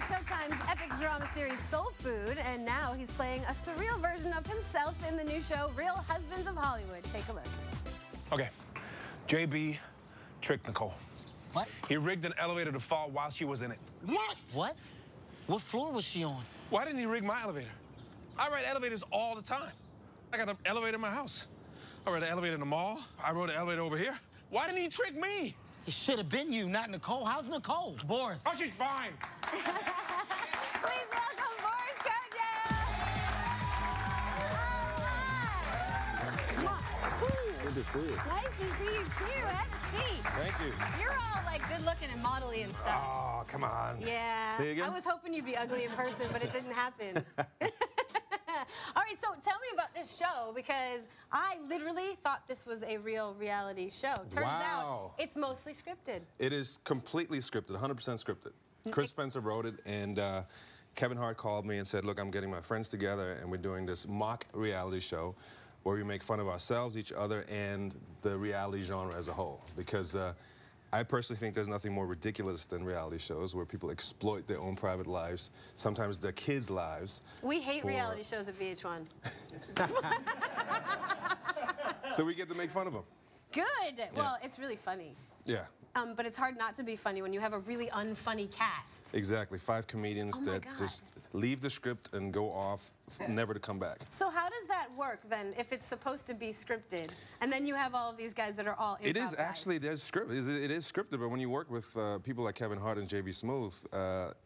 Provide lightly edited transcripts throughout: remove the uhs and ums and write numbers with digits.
Showtime's epic drama series Soul Food, and now he's playing a surreal version of himself in the new show Real Husbands of Hollywood. Take a look. Okay, JB tricked Nicole. What? He rigged an elevator to fall while she was in it. What? What? What floor was she on? Why didn't he rig my elevator? I ride elevators all the time. I got an elevator in my house. I ride an elevator in the mall. I rode an elevator over here. Why didn't he trick me? It should have been you, not Nicole. How's Nicole? Boris. Oh, she's fine. Please welcome Boris Kodjoe. Good to see you. Nice to see you too. Have a seat. Thank you. You're all like good looking and modelly and stuff. Oh, come on. Yeah. Say again? I was hoping you'd be ugly in person, but it didn't happen. All right, so tell me about this show, because I literally thought this was a real reality show. Turns out it's mostly scripted. It is completely scripted, 100% scripted. Chris Spencer wrote it, and Kevin Hart called me and said, look, I'm getting my friends together, and we're doing this mock reality show where we make fun of ourselves, each other, and the reality genre as a whole. Because I personally think there's nothing more ridiculous than reality shows where people exploit their own private lives, sometimes their kids' lives. We hate reality shows at VH1. So we get to make fun of them. Good. Yeah. Well, it's really funny. Yeah. But it's hard not to be funny when you have a really unfunny cast. Exactly. 5 comedians that just leave the script and go off, never to come back. So how does that work then, if it's supposed to be scripted, and then you have all of these guys that are all improv It is guys? actually, there's script. It is scripted, but when you work with people like Kevin Hart and JB Smooth,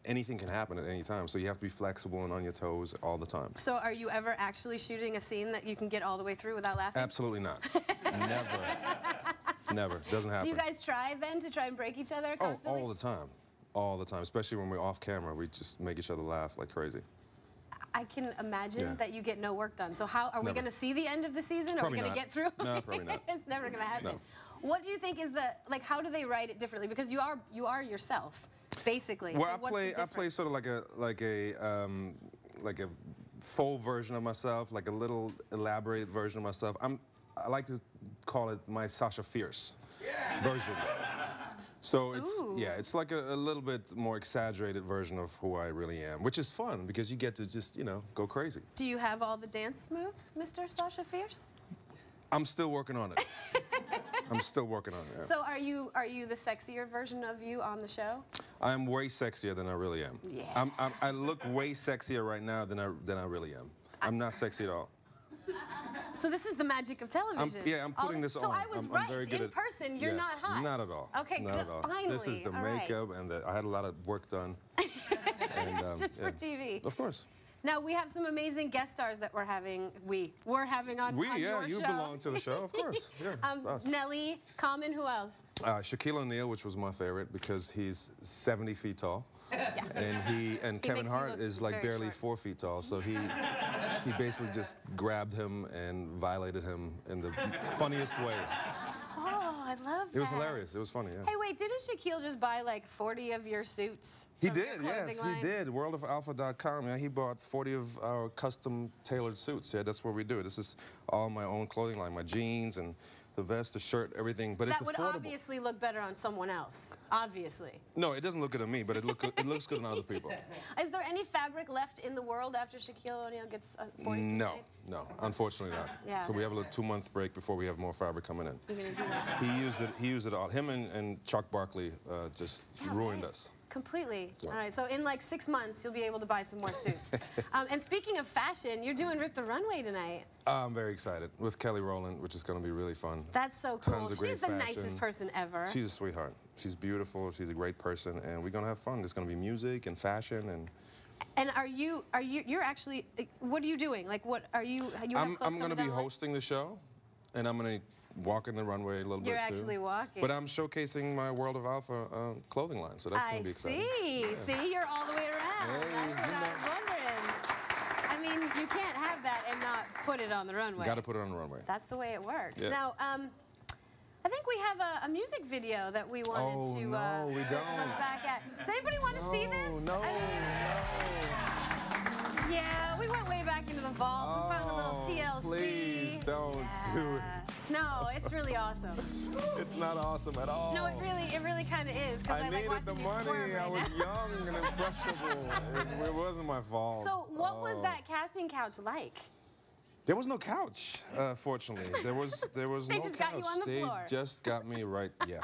anything can happen at any time. So you have to be flexible and on your toes all the time. So are you ever actually shooting a scene that you can get all the way through without laughing? Absolutely not. Never. Never. Doesn't happen. Do you guys try then to try and break each other constantly? Oh, all the time. All the time. Especially when we're off camera, we just make each other laugh like crazy. I can imagine that you get no work done. So how are we going to see the end of the season? Probably are we going to get through? No, probably not. It's never going to happen. No. What do you think is the, like, how do they write it differently? Because you are yourself, basically. Well, so I play sort of like a full version of myself, like a little elaborated version of myself. I like to call it my Sasha Fierce version. So it's like a little bit more exaggerated version of who I really am, which is fun because you get to just, go crazy. Do you have all the dance moves, Mr. Sasha Fierce? I'm still working on it. I'm still working on it. Yeah. So are you the sexier version of you on the show? I'm way sexier than I really am. Yeah. I look way sexier right now than I really am. I'm not sexy at all. So this is the magic of television. I'm putting this on. So I was I'm right. very good In person, you're yes, not hot. Not at all. Okay, not good. At all. Finally. This is the all makeup, and I had a lot of work done. And, just for TV. Of course. Now, we have some amazing guest stars that we're having on your you show. belong to the show, of course. Yeah, it's us. Nelly, Common, who else? Shaquille O'Neal, which was my favorite because he's 70 feet tall. Yeah. And Kevin Hart is like barely short. 4 feet tall, so he basically just grabbed him and violated him in the funniest way. Oh, I love that. It was hilarious. It was funny, yeah. Hey, wait, didn't Shaquille just buy like 40 of your suits? He did, yes, he did. Worldofalpha.com, yeah, he bought 40 of our custom tailored suits. Yeah, that's what we do. This is all my own clothing line, my jeans and the vest, the shirt, everything, but it's affordable. That would obviously look better on someone else, obviously. No, it doesn't look good on me, but it looks good on other people. Is there any fabric left in the world after Shaquille O'Neal gets 40 suits made? No, unfortunately not. Yeah. So we have a little 2-month break before we have more fabric coming in. You're gonna do that? He used it all. Him and Chuck Barkley just ruined us. Completely. Yeah. All right, so in like 6 months, you'll be able to buy some more suits. And speaking of fashion, you're doing Rip the Runway tonight. I'm very excited with Kelly Rowland, which is going to be really fun. That's so cool. Tons of great She's the fashion. nicest person ever. She's a sweetheart. She's beautiful. She's a great person, and we're going to have fun. There's going to be music and fashion and. And you're actually, what are you doing? Like, what are you? I'm going to be hosting the show, and I'm going to walk in the runway a little bit too. You're actually walking. But I'm showcasing my World of Alpha clothing line, so that's going to be exciting. I see. Yeah. See, you're all the way around. Hey, that's what I was wondering. I mean, you can't have that and not put it on the runway. Got to put it on the runway. That's the way it works. Yeah. Now, I think we have a music video that we wanted to no, we to don't. look back at. Does anybody want to see this? No, Yeah, we went way back into the vault. We found a little TLC. Please don't do it. No, it's really awesome. It's not awesome at all. No, it really kind of is. Because I like needed the watching you squirm money. right I was now. young and impressionable. It wasn't my fault. So, what was that casting couch like? There was no couch, fortunately. There was They no just couch. got you on the floor. They just got me right, yeah.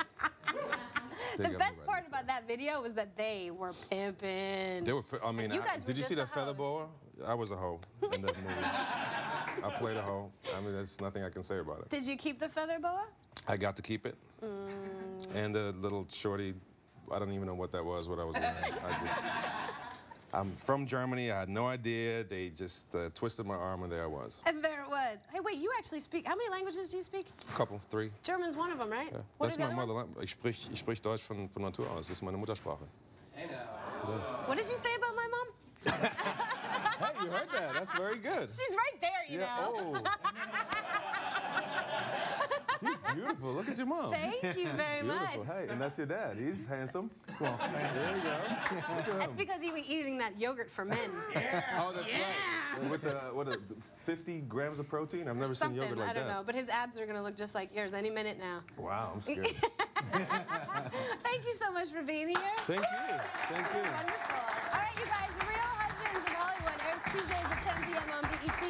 The best part about that video was that they were pimping. They were, I mean, you guys did you were see that just the feather hoes. boa? I was a hoe in that movie. I played a hoe. I mean, there's nothing I can say about it. Did you keep the feather boa? I got to keep it. And the little shorty, I don't even know what that was, what I was wearing. I'm from Germany. I had no idea. They just twisted my arm, and there I was. And there it was. Hey, wait, you actually speak, how many languages do you speak? A couple, 3. German's one of them, right? Ja. What Das are ist the mein other ones? Motherland. Ich sprich Deutsch von Natur aus. Das ist meine Muttersprache. What did you say about my mom? Hey, you heard that. That's very good. She's right there, you know. Oh. She's beautiful. Look at your mom. Thank you very much. Beautiful. Hey, and that's your dad. He's handsome. Well, there you go. Look at That's him. because he was eating that yogurt for men. Oh, that's right. With the 50 grams of protein? I've never seen yogurt like I don't that. know, but his abs are gonna look just like yours any minute now. Wow, I'm scared. Thank you so much for being here. Thank you. Thank you. Wonderful. All right, you guys, Real Husbands of Hollywood airs Tuesdays at 10 p.m. on BET,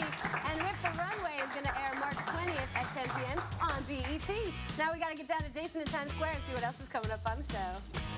and Rip the Runway is going to air March 20th at 10 p.m. on BET. Now we got to get down to Jason in Times Square and see what else is coming up on the show.